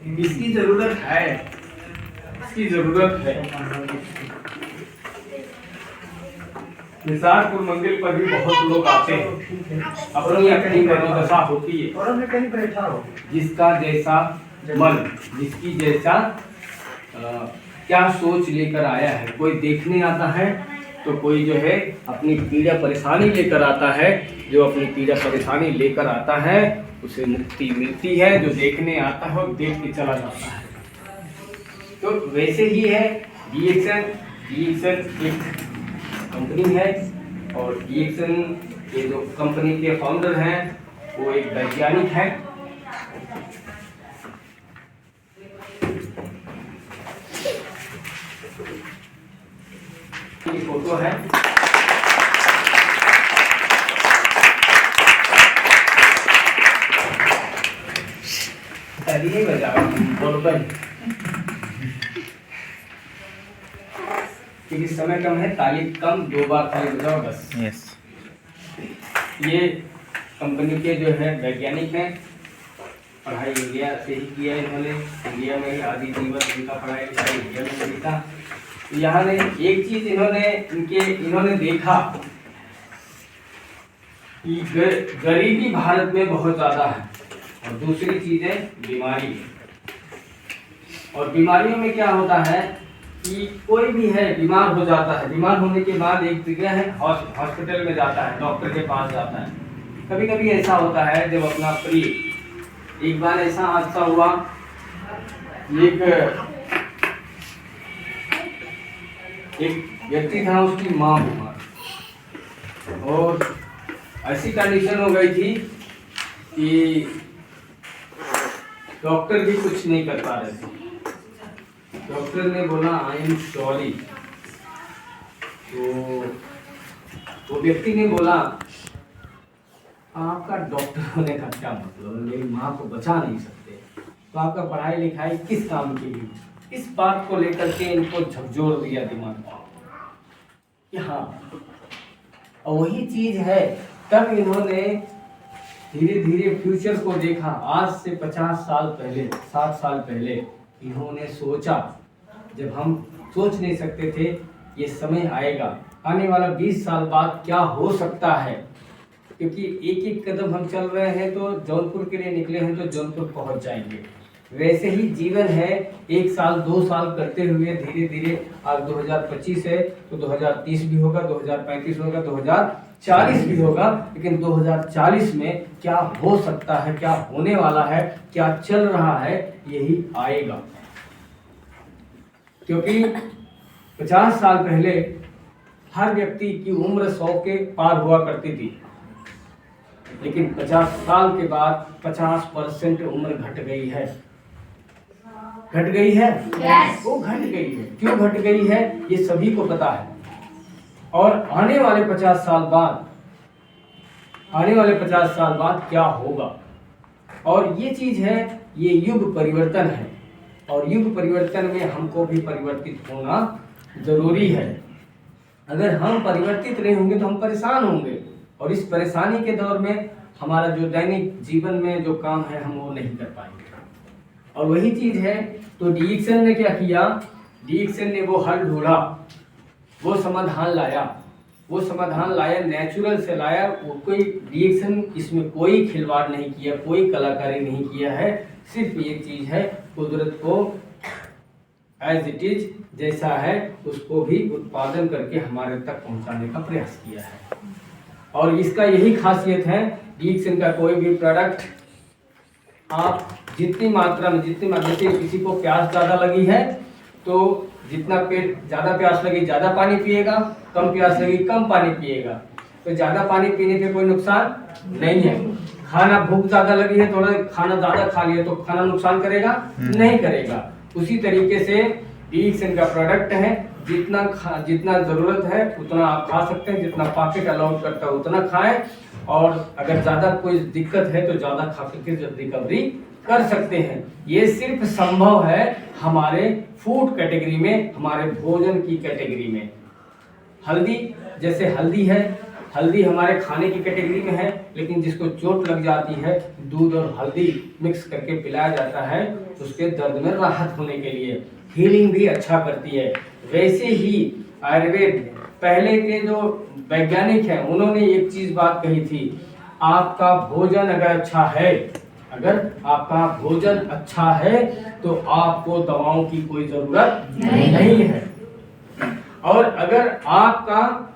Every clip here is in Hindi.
इसकी जरूरत है, इसकी जरूरत है। निसारपुर मंदिर पर भी बहुत लोग आते हैं, अपनी अपनी मनोदशा होती है, जिसका जैसा मन, जिसकी जैसा क्या सोच लेकर आया है। कोई देखने आता है तो कोई जो है अपनी पीड़ा परेशानी लेकर आता है। जो अपनी पीड़ा परेशानी लेकर आता है उसे मुक्ति मिलती है, जो देखने आता है वो देख के चला जाता है। तो वैसे ही है डीएक्सन। डीएक्सन एक कंपनी है और डीएक्सन के जो कंपनी के फाउंडर हैं वो एक वैज्ञानिक है। ये फोटो है, ताली बजाओ बरोबर, क्योंकि समय कम है, ताली कम, 2 बार ताली बजाओ बस। यस। ये कंपनी के जो है वैज्ञानिक हैं, पढ़ाई इंडिया से ही किया इन्होंने, इंडिया में ही आदि जीवन इनका पढ़ाई लिखाई इंडिया में करी था। यहाँ ने एक चीज इन्होंने देखा कि गरीबी भारत में बहुत ज्यादा है और दूसरी चीज है बीमारी। और बीमारियों में क्या होता है कि कोई भी है बीमार हो जाता है, बीमार होने के बाद एक जगह है हॉस्पिटल में जाता है, डॉक्टर के पास जाता है। कभी कभी ऐसा होता है जब अपना प्रिय, एक बार ऐसा हादसा हुआ, एक व्यक्ति था, उसकी माँ बीमार और ऐसी कंडीशन हो गई थी कि डॉक्टर भी कुछ नहीं कर पा रहे थे। डॉक्टर ने बोला आई एम सॉरी। तो वो व्यक्ति ने बोला आपका डॉक्टर होने का क्या मतलब, मेरी माँ को बचा नहीं सकते तो आपका पढ़ाई लिखाई किस काम की है। इस बात को लेकर के इनको झकझोर दिया दिमाग में। हाँ, और वही चीज है, तब इन्होंने धीरे धीरे फ्यूचर को देखा। आज से 50 साल पहले, 60 साल पहले इन्होंने सोचा, जब हम सोच नहीं सकते थे ये समय आएगा, आने वाला 20 साल बाद क्या हो सकता है, क्योंकि एक एक कदम हम चल रहे हैं तो जौनपुर के लिए निकले हैं तो जौनपुर पहुंच जाएंगे। वैसे ही जीवन है, 1 साल 2 साल करते हुए धीरे धीरे आज 2025 है तो 2030 भी होगा, 2035 होगा, 2040 भी होगा, लेकिन 2040 में क्या हो सकता है, क्या होने वाला है, क्या चल रहा है, यही आएगा। क्योंकि 50 साल पहले हर व्यक्ति की उम्र 100 के पार हुआ करती थी, लेकिन 50 साल के बाद 50% उम्र घट गई है। घट गई है yes. वो घट गई है। क्यों घट गई है ये सभी को पता है। और आने वाले 50 साल बाद क्या होगा, और ये चीज है, ये युग परिवर्तन है और युग परिवर्तन में हमको भी परिवर्तित होना जरूरी है। अगर हम परिवर्तित नहीं होंगे तो हम परेशान होंगे और इस परेशानी के दौर में हमारा जो दैनिक जीवन में जो काम है हम वो नहीं कर पाएंगे। और वही चीज है, तो डीएक्सन ने क्या किया, डीएक्सन ने वो हल ढूंढा, वो समाधान लाया, नेचुरल से लाया। वो कोई डीएक्सन इसमें कोई खिलवाड़ नहीं किया, कोई कलाकारी नहीं किया है, सिर्फ एक चीज है, कुदरत को एज इट इज जैसा है उसको भी उत्पादन करके हमारे तक पहुंचाने का प्रयास किया है। और इसका यही खासियत है, डीएक्सन का कोई भी प्रोडक्ट आप जितनी मात्रा में जैसे किसी को प्यास ज़्यादा लगी है तो जितना पेट ज़्यादा प्यास लगी ज़्यादा पानी पिएगा, कम प्यास लगी कम पानी पिएगा। तो ज़्यादा पानी पीने पे कोई नुकसान नहीं है। खाना भूख ज़्यादा लगी है, थोड़ा खाना ज़्यादा खा लिया तो खाना नुकसान करेगा नहीं करेगा। उसी तरीके से डीएक्सन का प्रोडक्ट है, जितना ज़रूरत है उतना आप खा सकते हैं, जितना पॉकेट अलाउड करता है उतना खाएं, और अगर ज़्यादा कोई दिक्कत है तो ज़्यादा खा करके रिकवरी कर सकते हैं। ये सिर्फ संभव है हमारे फूड कैटेगरी में, हमारे भोजन की कैटेगरी में। हल्दी, जैसे हल्दी है, हल्दी हमारे खाने की कैटेगरी में है, लेकिन जिसको चोट लग जाती है दूध और हल्दी मिक्स करके पिलाया जाता है उसके दर्द में राहत होने के लिए, हीलिंग भी अच्छा करती है। वैसे ही आयुर्वेद पहले के जो वैज्ञानिक हैं उन्होंने एक चीज बात कही थी, आपका भोजन अगर अच्छा है, अगर आपका भोजन अच्छा है तो आपको दवाओं की कोई जरूरत नहीं है। और अगर आपका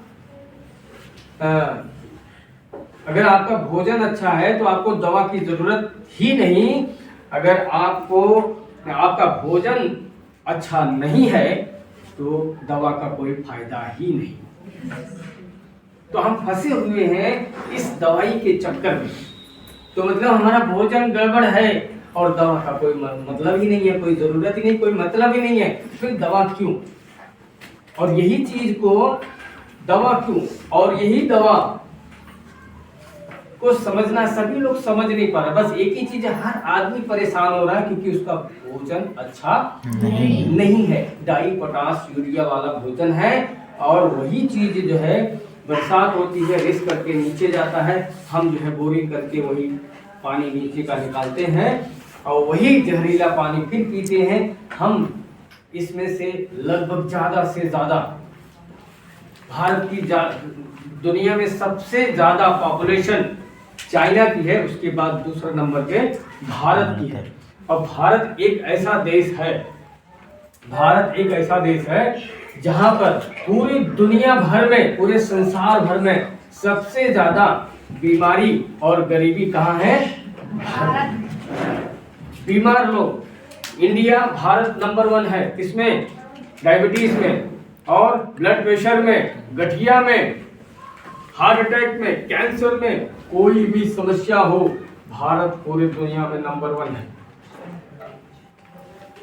भोजन अच्छा है तो आपको दवा की जरूरत ही नहीं। अगर आपका भोजन अच्छा नहीं है तो दवा का कोई फायदा ही नहीं। तो हम फंसे हुए हैं इस दवाई के चक्कर में। तो मतलब हमारा भोजन गड़बड़ है और दवा का कोई मतलब ही नहीं है, कोई जरूरत ही नहीं, कोई मतलब ही नहीं है, फिर दवा क्यों? और यही चीज को दवा क्यों, और यही दवा को समझना सभी लोग समझ नहीं पा रहे। बस एक ही चीज है, हर आदमी परेशान हो रहा है क्योंकि उसका भोजन अच्छा नहीं है, डाई पोटाश यूरिया वाला भोजन है। और वही चीज जो है बरसात होती है रिस करके नीचे जाता है, हम जो है बोरिंग करके वही पानी नीचे का निकालते हैं और वही जहरीला पानी फिर पीते हैं हम। इसमें से लगभग ज्यादा से ज्यादा भारत की दुनिया में सबसे ज्यादा पॉपुलेशन चाइना की है, उसके बाद दूसरा नंबर पे भारत की है। और भारत एक ऐसा देश है जहां पर पूरी दुनिया भर में, पूरे संसार भर में सबसे ज्यादा बीमारी और गरीबी कहाँ है? बीमार लोग इंडिया, भारत नंबर 1 है। किसमें? डायबिटीज में और ब्लड प्रेशर में, गठिया में, हार्ट अटैक में, कैंसर में, कोई भी समस्या हो भारत पूरी दुनिया में नंबर 1 है।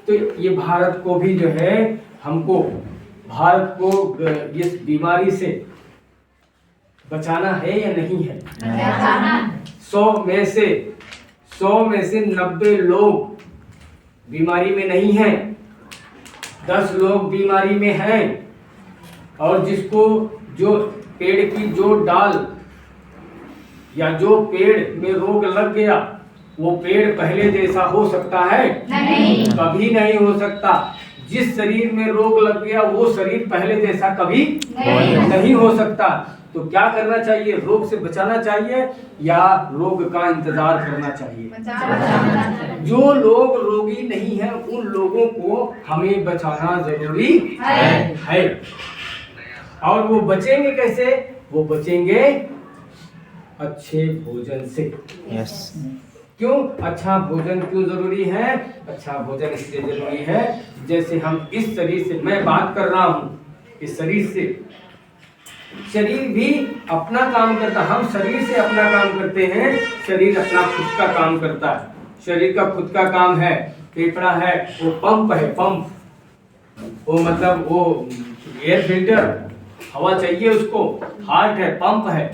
तो ये भारत को भी जो है हमको भारत को इस बीमारी से बचाना है या नहीं है? 100 में से 90 लोग बीमारी में नहीं हैं, 10 लोग बीमारी में हैं। और जिसको जो पेड़ की जो डाल या जो पेड़ में रोग लग गया वो पेड़ पहले जैसा हो सकता है? नहीं, कभी नहीं हो सकता। जिस शरीर में रोग लग गया वो शरीर पहले जैसा कभी नहीं हो सकता। तो क्या करना चाहिए? रोग से बचाना चाहिए या रोग का इंतजार करना चाहिए? जो लोग रोगी नहीं है उन लोगों को हमें बचाना जरूरी है। और वो बचेंगे कैसे? वो बचेंगे अच्छे भोजन से। क्यों अच्छा भोजन क्यों जरूरी है? अच्छा भोजन इसलिए जरूरी है, जैसे हम इस शरीर से, मैं बात कर रहा हूं, इस शरीर से, शरीर भी अपना काम करता है। हम शरीर से अपना काम करते हैं, शरीर अपना खुद का काम करता है। शरीर का खुद का काम है, फेफड़ा है वो पंप है, पंप वो मतलब वो एयर फिल्टर, हवा चाहिए उसको। हार्ट है, पंप है।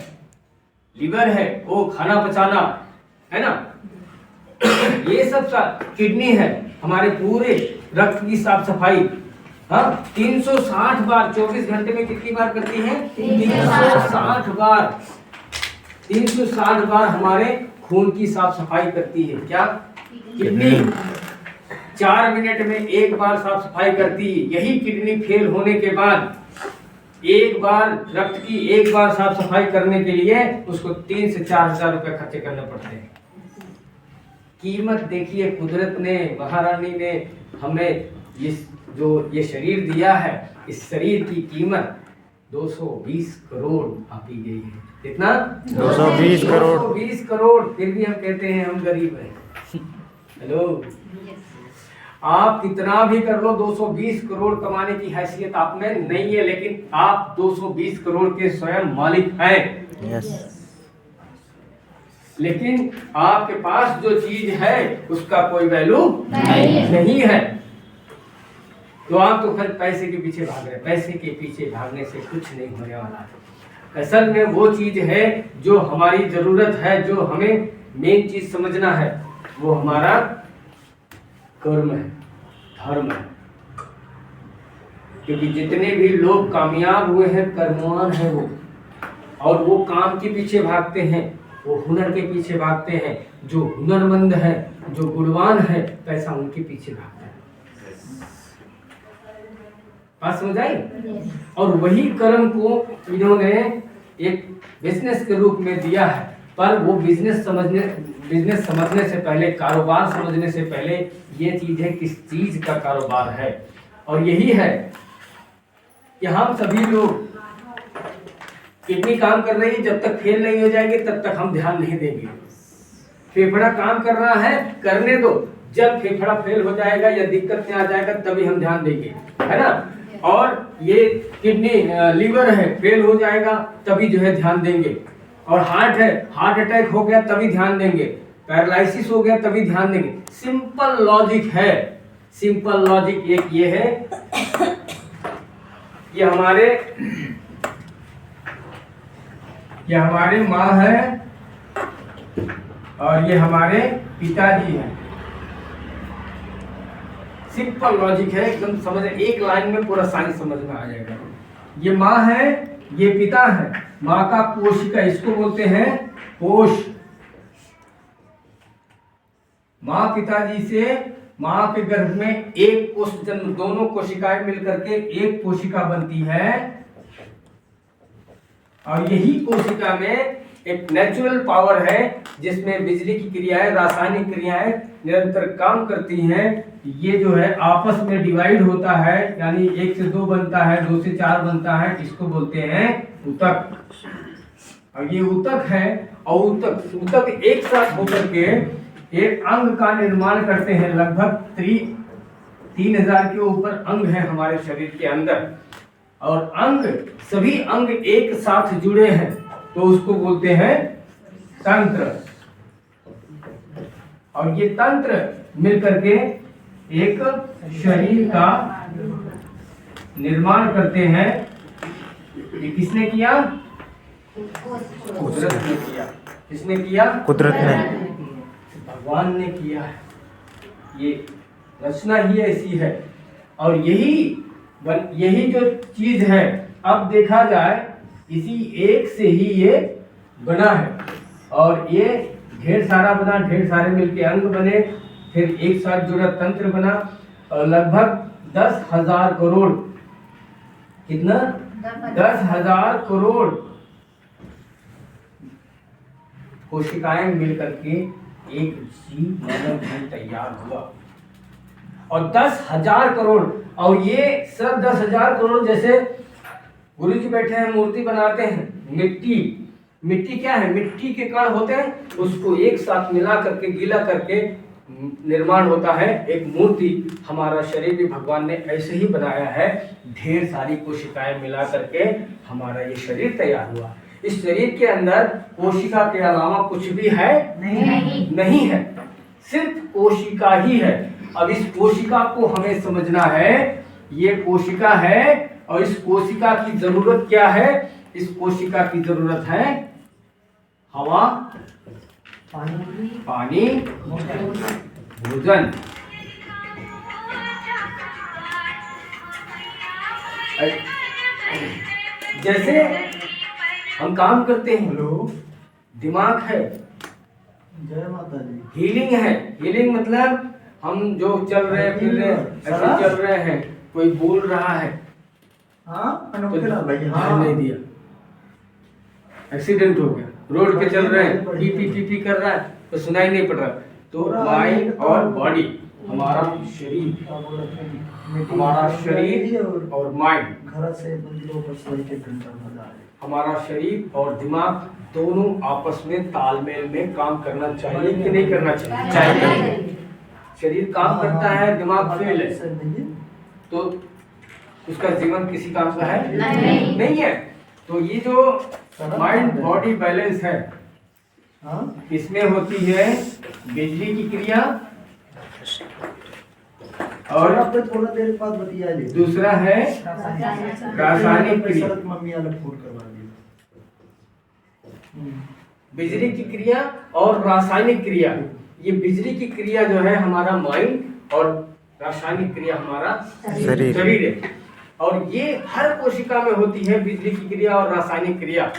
लिवर है वो खाना पचाना, है ना। ये सब किडनी है हमारे पूरे रक्त की साफ सफाई। हाँ, 360 बार 24 घंटे में कितनी बार करती है? 360 बार। 360 बार हमारे खून की साफ सफाई करती है। क्या? किडनी 4 मिनट में 1 बार साफ सफाई करती है। यही किडनी फेल होने के बाद एक बार रक्त की 1 बार साफ सफाई करने के लिए उसको 3 से 4 हजार रुपए खर्चे करने पड़ते हैं। कीमत देखिए, कुदरत ने, महारानी ने हमें ये शरीर दिया है, इस शरीर की कीमत 220 करोड़ आपी गई है। कितना? 220 करोड़। 220 करोड़। फिर भी हम कहते हैं हम गरीब हैं। हेलो, आप कितना भी कर लो 220 करोड़ कमाने की हैसियत आप में नहीं है, लेकिन आप 220 करोड़ के स्वयं मालिक हैं। लेकिन आपके पास जो चीज है उसका कोई वैल्यू नहीं है। तो आप तो फिर पैसे के पीछे भाग रहे हैं। पैसे के पीछे भागने से कुछ नहीं होने वाला है। असल में वो चीज है जो हमारी जरूरत है, जो हमें मेन चीज समझना है, वो हमारा कर्म है, धर्म है। क्योंकि जितने भी लोग कामयाब हुए हैं कर्मवान है वो। और वो काम के पीछे भागते हैं, वो हुनर के पीछे भागते हैं। जो हुनरमंद है, जो गुणवान है, पैसा उनके पीछे भागता है। बात समझ आई? और वही कर्म को इन्होंने एक बिजनेस के रूप में दिया है, पर वो बिजनेस समझने से पहले, कारोबार समझने से पहले ये चीज है किस चीज का कारोबार है। और यही है कि हम सभी लोग किडनी काम कर रही है, जब तक फेल नहीं हो जाएगी तब तक हम ध्यान नहीं देंगे। फेफड़ा काम कर रहा है, करने दो, जब फेफड़ा फेल हो जाएगा या दिक्कत में आ जाएगा तभी हम ध्यान देंगे, है ना। और ये किडनी लीवर है, फेल हो जाएगा तभी जो है ध्यान देंगे। और हार्ट है, हार्ट अटैक हो गया तभी ध्यान देंगे, पैरालिसिस हो गया तभी ध्यान देंगे। सिंपल लॉजिक है, सिंपल लॉजिक एक ये है, ये हमारे माँ है और ये हमारे पिताजी हैं। सिंपल लॉजिक है, एकदम समझ, एक लाइन में पूरा साइंस समझ में आ जाएगा। ये माँ है, ये पिता है। माँ का कोशिका, इसको बोलते हैं कोश। माँ पिताजी से माँ के गर्भ में एक कोश जन्म, दोनों कोशिकाएं मिलकर के एक कोशिका बनती है। और यही कोशिका में एक नेचुरल पावर है जिसमें बिजली की क्रियाएं, रासायनिक क्रियाएं निरंतर काम करती हैं। ये जो है आपस में डिवाइड होता है, यानी 1 से 2 बनता है, 2 से 4 बनता है, इसको बोलते हैं ऊतक। और ये ऊतक है, और ऊतक एक साथ होकर के एक अंग का निर्माण करते हैं। लगभग 3000 के ऊपर अंग है हमारे शरीर के अंदर, और अंग, सभी अंग एक साथ जुड़े हैं तो उसको बोलते हैं तंत्र। और ये तंत्र मिलकर के एक शरीर का निर्माण करते हैं। ये किसने किया? कुदरत ने किया। किसने किया? कुदरत ने, भगवान ने किया है। ये रचना ही ऐसी है। और यही जो चीज है, अब देखा जाए इसी एक से ही ये बना है। और ये ढेर सारा बना, ढेर सारे मिलके अंग बने, फिर एक साथ जुड़ा तंत्र बना। और लगभग 10,000 करोड़, कितना? 10,000 करोड़ कोशिकाएं मिलकर के एक जीव मानव जीव तैयार हुआ। और 10,000 करोड़, और ये सब 10,000 करोड़, जैसे गुरु जी बैठे हैं, मूर्ति बनाते हैं, मिट्टी क्या है? मिट्टी के कण होते हैं, उसको एक साथ मिला करके, गीला करके निर्माण होता है एक मूर्ति। हमारा शरीर भी भगवान ने ऐसे ही बनाया है, ढेर सारी कोशिकाएं मिला करके हमारा ये शरीर तैयार हुआ। इस शरीर के अंदर कोशिका के अलावा कुछ भी है? नहीं है, सिर्फ कोशिका ही है। अब इस कोशिका को हमें समझना है, ये कोशिका है, और इस कोशिका की जरूरत क्या है? इस कोशिका की जरूरत है हवा, पानी, भोजन। जैसे हम काम करते हैं, दिमाग है, जय माता दी, हीलिंग है। हीलिंग मतलब हम जो चल रहे हैं, फिर रहे, ऐसे चल रहे हैं, कोई बोल रहा है, तो ध्यान नहीं दिया, एक्सीडेंट हो गया, रोड पे चल रहे हैं, पी कर रहा है तो सुनाई नहीं पड़ रहा। तो माइंड और बॉडी, हमारा शरीर और माइंड, हमारा शरीर और दिमाग दोनों आपस में तालमेल में काम करना चाहिए कि नहीं करना चाहिए? शरीर काम करता है, दिमाग फेल है, तो उसका जीवन किसी काम का है? नहीं है। तो ये जो माइंड बॉडी बैलेंस है, इसमें होती है बिजली की क्रिया, और थोड़ा देर बाद बतिया ले। दूसरा है रासायनिक क्रिया। मम्मी अलग फोन करवा दी। बिजली की क्रिया और रासायनिक क्रिया। ये बिजली की क्रिया जो है हमारा माइंड, और रासायनिक क्रिया हमारा शरीर है। और ये हर कोशिका में होती है, बिजली की क्रिया और रासायनिक क्रिया।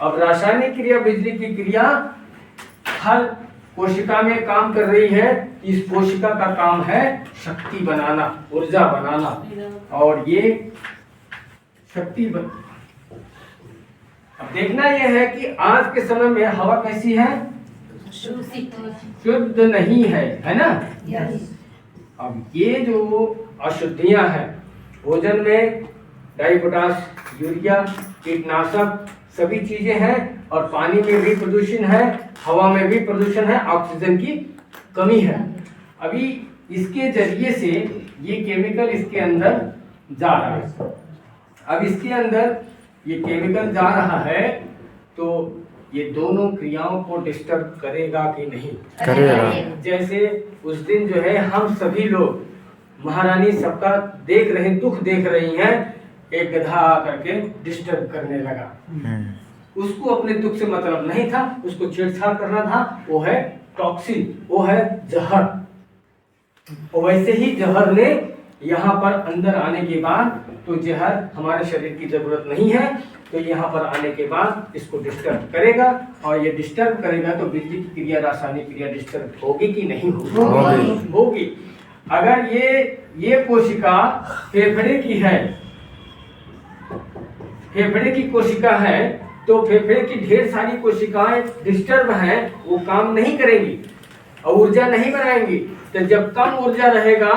अब रासायनिक क्रिया, बिजली की क्रिया हर कोशिका में काम कर रही है। इस कोशिका का काम है शक्ति बनाना, ऊर्जा बनाना। और ये शक्ति अब देखना यह है कि आज के समय में हवा कैसी है? शुद्ध नहीं है ना? अब ये जो अशुद्धियां हैं, भोजन में डाइपोटास, यूरिया, कीटनाशक सभी चीजें हैं, और पानी में भी प्रदूषण है, हवा में भी प्रदूषण है, ऑक्सीजन की कमी है। अभी इसके जरिए से ये केमिकल इसके अंदर जा रहा है। अब इसके अंदर ये केमिकल जा रहा है तो ये दोनों क्रियाओं को डिस्टर्ब करेगा कि नहीं? करेगा। जैसे उस दिन जो है हम सभी लोग, महारानी सबका देख रहे, दुख देख रही हैं, एक गधा आकर के डिस्टर्ब करने लगा। उसको अपने दुख से मतलब नहीं था, उसको छेड़छाड़ करना था। वो है टॉक्सिन, वो है जहर। और वैसे ही जहर ने यहाँ पर अंदर आने के बाद, तो जहर हमारे शरीर की जरूरत नहीं है, तो यहाँ पर आने के बाद इसको डिस्टर्ब करेगा। और ये डिस्टर्ब करेगा तो बिजली की क्रिया, रासायनिक क्रिया डिस्टर्ब होगी कि नहीं होगी? होगी। अगर ये कोशिका फेफड़े की है, फेफड़े की कोशिका है, तो फेफड़े की ढेर सारी कोशिकाएं डिस्टर्ब हैं, वो काम नहीं करेंगी और ऊर्जा नहीं बनाएंगी। तो जब कम ऊर्जा रहेगा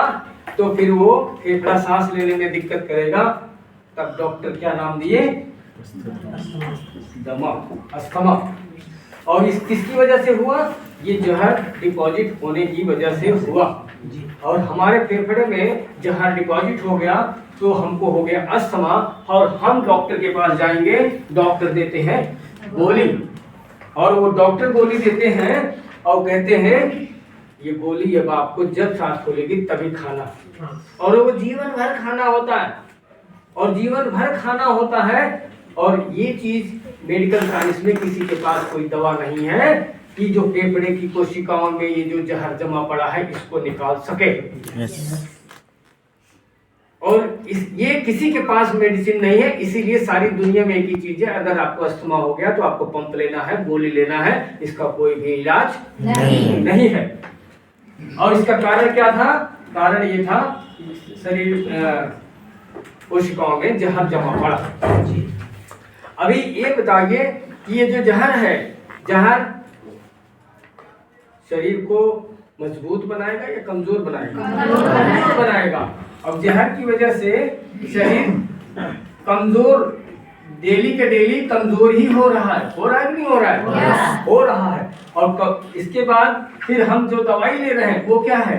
तो फिर वो फेफड़ा सांस लेने में दिक्कत करेगा। तब डॉक्टर क्या नाम दिए? दमा, अस्थमा। और इस किसकी वजह से हुआ? ये जहर डिपॉजिट होने की वजह से हुआ। और हमारे फेफड़े में जहर डिपॉजिट हो गया तो हमको हो गया अस्थमा। और हम डॉक्टर के पास जाएंगे, डॉक्टर देते हैं गोली, और वो डॉक्टर गोली देते हैं और कहते हैं ये गोली अब आपको जब सांस खोलेगी तभी खाना। और वो जीवन भर खाना होता है, और जीवन भर खाना होता है। और ये चीज मेडिकल साइंस में किसी के पास कोई दवा नहीं है कि जो फेफड़े की कोशिकाओं में ये जो जहर जमा पड़ा है इसको निकाल सके। और ये किसी के पास मेडिसिन नहीं है। इसीलिए सारी दुनिया में एक ही चीज है, अगर आपको अस्थमा हो गया तो आपको पंप लेना है, गोली लेना है, इसका कोई भी इलाज नहीं है। और इसका कारण क्या था? कारण ये था शरीर कोशिकाओं में जहर जमा पड़ा। अभी ये बताइए कि ये जो जहर है, जहर शरीर को मजबूत बनाएगा या कमजोर बनाएगा? कमजोर बनाएगा। अब जहर की वजह से शरीर कमजोर, डेली के डेली कमजोर ही हो रहा है। हो रहा है कि नहीं हो रहा है? हो रहा है। और इसके बाद फिर हम जो दवाई ले रहे हैं वो क्या है?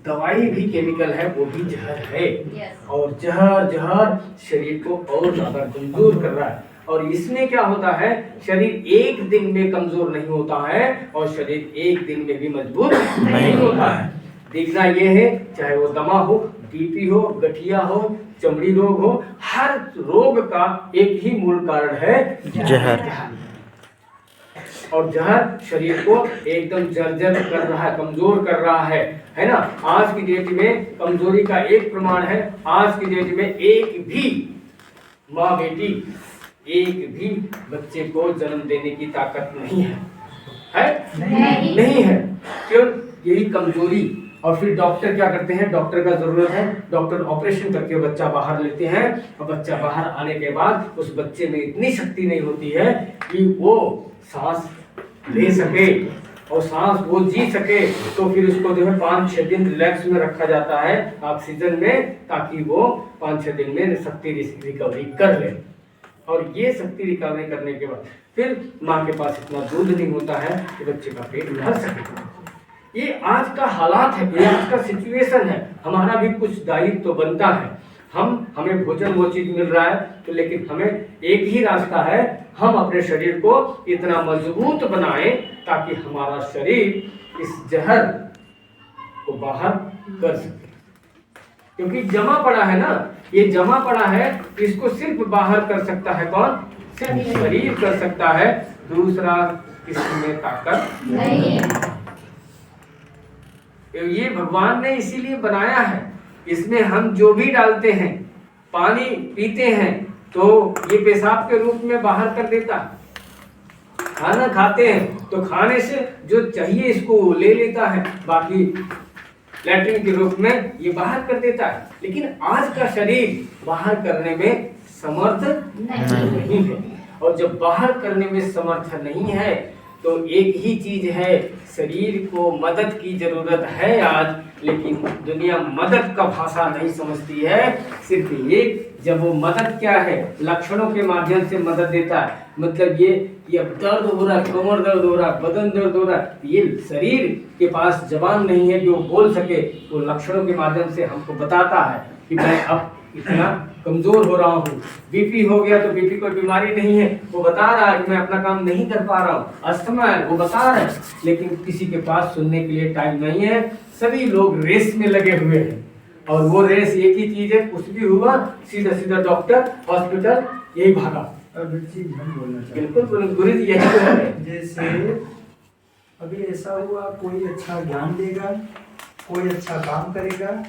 दवाई भी केमिकल है, वो भी जहर है। और जहर शरीर को और ज्यादा कमजोर कर रहा है। और इसमें क्या होता है, शरीर एक दिन में कमजोर नहीं होता है और शरीर एक दिन में भी मजबूत नहीं होता है। देखना ये है, चाहे वो दमा हो, बीपी हो, गठिया हो, चमड़ी रोग हो, हर रोग का एक ही मूल कारण है जहर। और जहर शरीर को एकदम जर्जर कर रहा है, कमजोर कर रहा है ना? आज की डेट में कमजोरी का एक प्रमाण है, आज की डेट में एक भी माँ बेटी, एक भी बच्चे को जन्म देने की ताकत नहीं है, नहीं है। क्यों? यही कमजोरी। और फिर डॉक्टर क्या करते हैं? डॉक्टर का जरूरत है, डॉक्टर ऑपरेशन करके बच्चा बाहर लेते हैं। और बच्चा बाहर आने के बाद उस बच्चे में इतनी शक्ति नहीं होती है कि वो सांस ले सके और सांस वो जी सके। तो फिर उसको जो है 5-6 दिन रिलैक्स में रखा जाता है ऑक्सीजन में, ताकि वो 5-6 दिन में शक्ति रिकवरी कर ले। और ये शक्ति रिकवरी करने के बाद फिर माँ के पास इतना दूध नहीं होता है कि बच्चे का पेट भर सके। ये आज का हालात है, ये आज का सिचुएशन है। हमारा भी कुछ दायित्व तो बनता है। हमें भोजन वो चीज मिल रहा है तो, लेकिन हमें एक ही रास्ता है, हम अपने शरीर को इतना मजबूत बनाएं ताकि हमारा शरीर इस जहर को बाहर कर सके। क्योंकि जमा पड़ा है ना, ये जमा पड़ा है, इसको सिर्फ बाहर कर सकता है कौन? सिर्फ शरीर कर सकता है, दूसरा किसी में ताकत नहीं है। ये भगवान ने इसीलिए बनाया है। इसमें हम जो भी डालते हैं, पानी पीते हैं, तो ये पेशाब के रूप में बाहर कर देता है। खाना खाते हैं तो खाने से जो चाहिए इसको ले लेता है, बाकी लैट्रिन के रूप में ये बाहर कर देता है। लेकिन आज का शरीर बाहर करने में समर्थ नहीं है, और जब बाहर करने में समर्थ नहीं है तो एक ही चीज है, शरीर को मदद की जरूरत है आज, लेकिन दुनिया मदद का भाषा नहीं समझती है। सिर्फ एक, जब वो मदद क्या है, लक्षणों के माध्यम से मदद देता है। मतलब ये अब दर्द हो रहा है, कमर दर्द हो रहा है, बदन दर्द हो रहा है, ये शरीर के पास जबान नहीं है कि वो बोल सके, वो लक्षणों के माध्यम से हमको बताता है कि मैं अब इतना कमजोर हो रहा हूँ। बीपी हो गया तो बीपी कोई बीमारी नहीं है, वो बता रहा है कि मैं अपना काम नहीं कर पा रहा हूँ। अस्थमा है, वो बता रहा है, लेकिन किसी के पास सुनने के लिए टाइम नहीं है। सभी लोग रेस में लगे हुए हैं, और वो रेस एक ही चीज है, कुछ भी हुआ सीधा सीधा डॉक्टर, हॉस्पिटल, यही भागा। अब एक चीज हम बोलना चाहते बिल्कुल गुरु जी, यही तो है। हैं। जैसे अभी ऐसा हुआ, कोई अच्छा ज्ञान देगा, कोई अच्छा काम करेगा,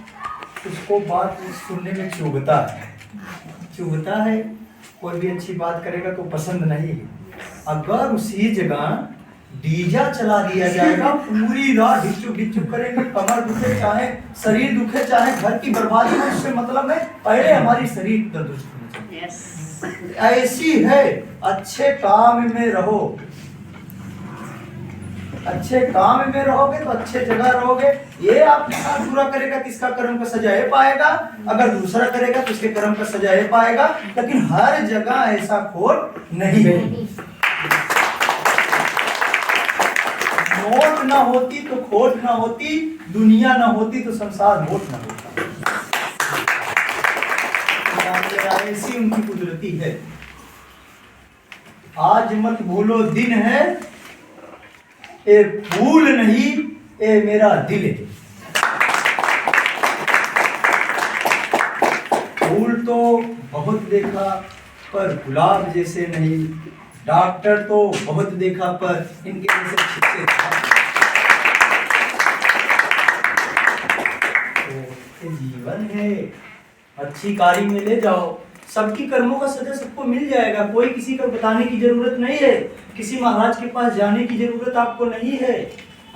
उसको बात सुनने में चुभता है। कोई भी अच्छी बात करेगा तो पसंद नहीं है। अगर उसी जगह डीजा चला दिया जाएगा, पूरी रात ढिचुक करेंगे, कमर दुखे चाहे शरीर दुखे चाहे घर की बर्बादी हो, उससे मतलब है पहले हमारी शरीर तंदुरुस्त होनी चाहिए। ऐसी है, अच्छे काम में रहो, अच्छे काम में रहोगे तो अच्छे जगह रहोगे। ये आपके साथ बुरा करेगा, किसका कर्म का सजा ये पाएगा, अगर दूसरा करेगा तो उसके कर्म का सजा ये पाएगा। लेकिन हर जगह ऐसा खोट नहीं है। नोट ना होती तो खोट ना होती, दुनिया ना होती तो संसार मोट ना होता। ऐसी उनकी कुदरती है। आज मत भूलो दिन है, ए फूल नहीं, ए मेरा दिल है। फूल तो बहुत देखा पर गुलाब जैसे नहीं, डॉक्टर तो बहुत देखा पर इनके जैसे छिपके तो ये जीवन है। अच्छी कारी में ले जाओ, सबकी कर्मों का सजा सबको मिल जाएगा। कोई किसी को बताने की जरूरत नहीं है, किसी महाराज के पास जाने की जरूरत आपको नहीं है।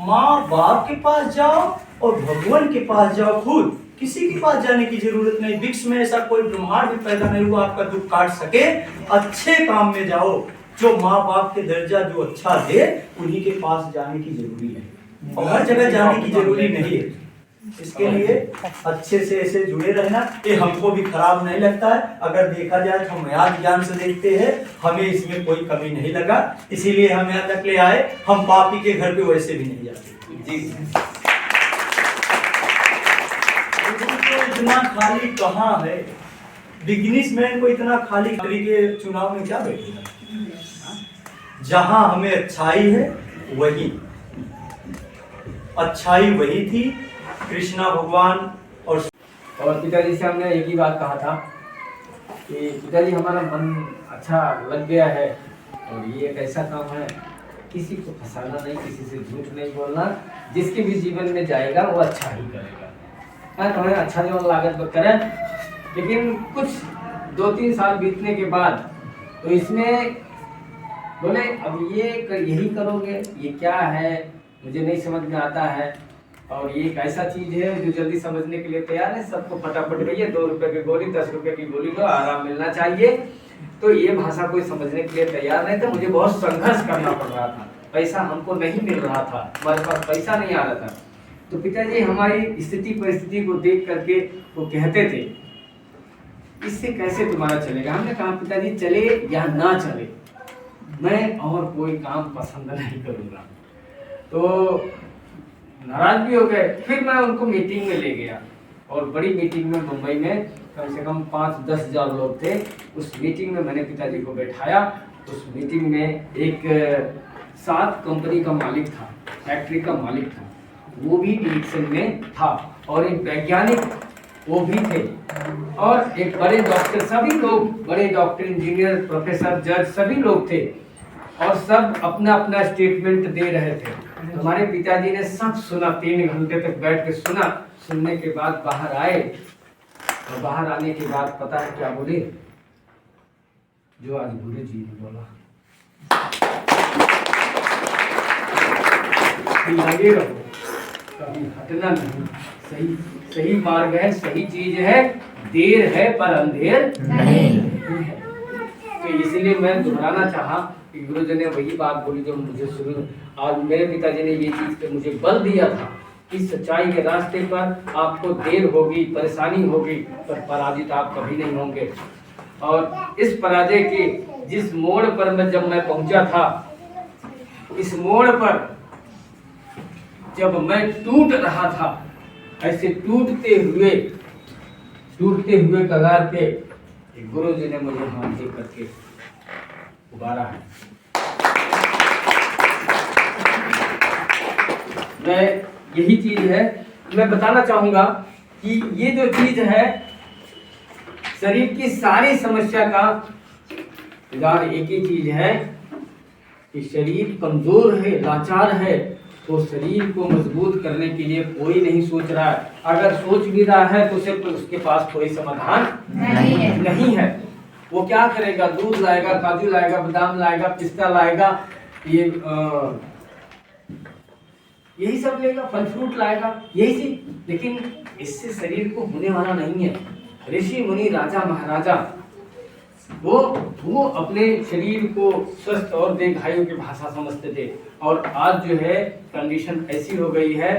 माँ बाप के पास जाओ और भगवान के पास जाओ, खुद किसी के पास जाने की जरूरत नहीं। विश्व में ऐसा कोई ब्रह्मांड भी पैदा नहीं हुआ आपका दुख काट सके। अच्छे काम में जाओ, जो माँ बाप के दर्जा जो अच्छा दे उन्हीं के पास जाने की जरूरी है, और हर जगह जाने की जरूरी नहीं है। इसके लिए अच्छे से ऐसे जुड़े रहना। ये हमको भी खराब नहीं लगता है, अगर देखा जाए तो हम आज ज्ञान से देखते हैं, हमें इसमें कोई कमी नहीं लगा, इसीलिए हम यहाँ तक ले आए। हम पापी के घर पे वैसे भी नहीं जाते जी। तो इतना खाली कहाँ है, बिजनेसमैन को इतना खाली के चुनाव में क्या बैठेगा। जहां हमें अच्छाई है वही अच्छाई वही थी, कृष्णा भगवान। और पिताजी से हमने एक ही बात कहा था कि पिताजी हमारा मन अच्छा लग गया है, और ये एक ऐसा काम है, किसी को फंसाना नहीं, किसी से झूठ नहीं बोलना, जिसके भी जीवन में जाएगा वो अच्छा ही करेगा। तो हमें अच्छा जीवन लागत करें। लेकिन कुछ 2-3 साल बीतने के बाद तो इसमें बोले अब यही करोगे, ये क्या है, मुझे नहीं समझ में आता है, और ये एक ऐसा चीज है जो जल्दी समझने के लिए तैयार है। सबको फटाफट भैया 2 रुपए की गोली, 10 रुपए की गोली लो, आराम मिलना चाहिए। तो ये भाषा कोई समझने के लिए तैयार नहीं था। मुझे बहुत संघर्ष करना पड़ रहा था, पैसा हमको नहीं मिल रहा था, हमारे पास पैसा नहीं आ रहा था। तो पिताजी हमारी स्थिति परिस्थिति को देख करके वो कहते थे, इससे कैसे तुम्हारा चलेगा। हमने कहा पिताजी चले या ना चले, मैं और कोई काम पसंद नहीं करूँगा। तो नाराज भी हो गए। फिर मैं उनको मीटिंग में ले गया, और बड़ी मीटिंग में मुंबई में कम से कम 5-10 हज़ार लोग थे। उस मीटिंग में मैंने पिताजी को बैठाया। उस मीटिंग में एक 7 कंपनी का मालिक था, फैक्ट्री का मालिक था, वो भी इलेक्शन में था, और एक वैज्ञानिक वो भी थे, और एक बड़े डॉक्टर, सभी लोग बड़े डॉक्टर, इंजीनियर, प्रोफेसर, जज सभी लोग थे, और सब अपना अपना स्टेटमेंट दे रहे थे। हमारे पिताजी ने सब सुना, 3 घंटे तक बैठ के सुना। सुनने के बाद बाहर आए, और बाहर आने के बाद पता है क्या बोले, जो आज गुरु जी ने बोला। लगे रहो, कभी हटना नहीं। सही सही मार्ग है, सही चीज है, देर है पर अंधेर नहीं है। तो इसलिए मैं दोहराना चाहा कि गुरुजी ने वही बात बोली जो मुझे शुरू, आज मेरे पिताजी ने ये चीज पे मुझे बल दिया था कि सच्चाई के रास्ते पर आपको देर होगी, परेशानी होगी, पर पराजित आप कभी नहीं होंगे। और इस पराजय के जिस मोड़ पर जब मैं पहुंचा था, इस मोड़ पर जब मैं टूट रहा था, ऐसे टूटते हुए कगार पे गुरु जी ने मुझे हाथ दे करके उबारा है। मैं यही चीज है, मैं बताना चाहूंगा कि ये जो चीज है, शरीर की सारी समस्या का इलाज एक ही चीज है कि शरीर कमजोर है, लाचार है, तो शरीर को मजबूत करने के लिए कोई नहीं सोच रहा है। अगर सोच भी रहा है तो सिर्फ उसके पास कोई समाधान नहीं है। वो क्या करेगा? दूध लाएगा, काजू लाएगा, बादाम लाएगा, पिस्ता लाएगा, ये यही सब लेगा, फल फ्रूट लाएगा, यही चीज। लेकिन इससे शरीर को होने वाला नहीं है। ऋषि मुनि, राजा महाराजा वो अपने शरीर को स्वस्थ और दीर्घायु की भाषा समझते थे। और आज जो है कंडीशन ऐसी हो गई है